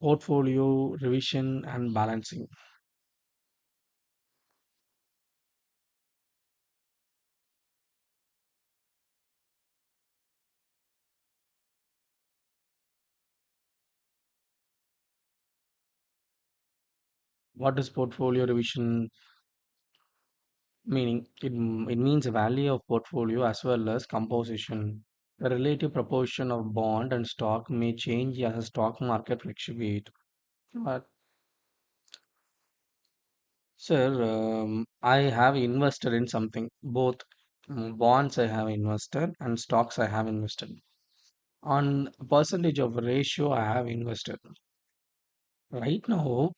Portfolio revision and balancing. What does portfolio revision meaning? It means value of portfolio as well as composition. The relative proportion of bond and stock may change as the stock market fluctuate. But sir, I have invested in something. Both bonds I have invested and stocks I have invested. On percentage of ratio I have invested. Right now,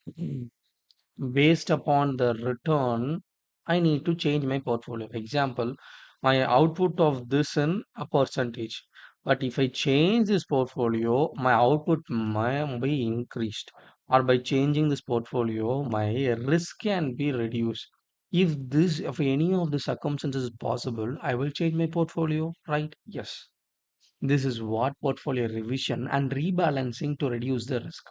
based upon the return, I need to change my portfolio. Example, my output of this in a percentage. But if I change this portfolio, my output might be increased. Or by changing this portfolio, my risk can be reduced. If any of the circumstances is possible, I will change my portfolio, right? Yes. This is what portfolio revision and rebalancing to reduce the risk.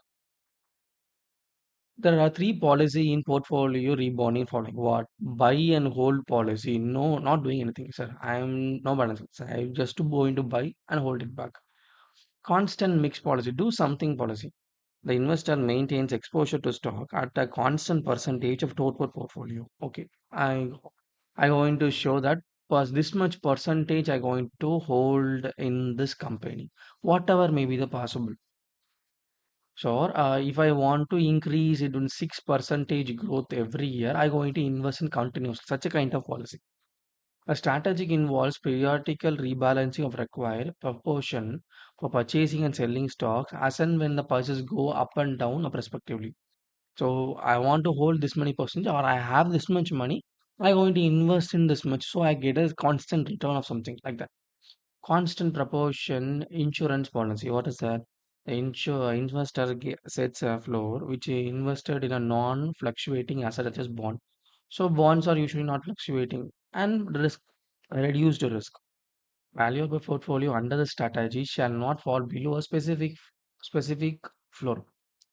There are three policy in portfolio rebonding following what? Buy and hold policy. No, not doing anything, sir. I am no balancing. Sir. I just to go into buy and hold it back. Constant mix policy. Do something policy. The investor maintains exposure to stock at a constant percentage of total portfolio. Okay. I going to show that was this much percentage I going to hold in this company. Whatever may be the possible. Sure. If I want to increase it in 6 percentage growth every year, I'm going to invest in continuous such a kind of policy. A strategic involves periodical rebalancing of required proportion for purchasing and selling stocks as and when the prices go up and down respectively. So I want to hold this many percentage or I have this much money. I'm going to invest in this much so I get a constant return of something like that. Constant proportion insurance policy. What is that? The investor sets a floor which is invested in a non-fluctuating asset such as bond. So bonds are usually not fluctuating and risk reduced risk. Value of a portfolio under the strategy shall not fall below a specific floor.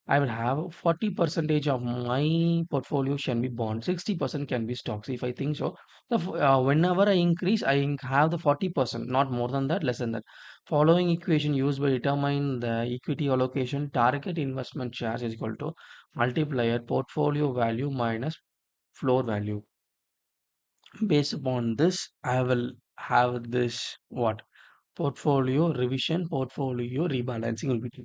I will have 40 percentage of my portfolio can be bond, 60% can be stocks. If I think so, whenever I increase, have the 40%, not more than that, less than that. Following equation used by determine the equity allocation target investment charge is equal to multiplier portfolio value minus floor value. Based upon this, I will have this what portfolio revision, portfolio rebalancing will be.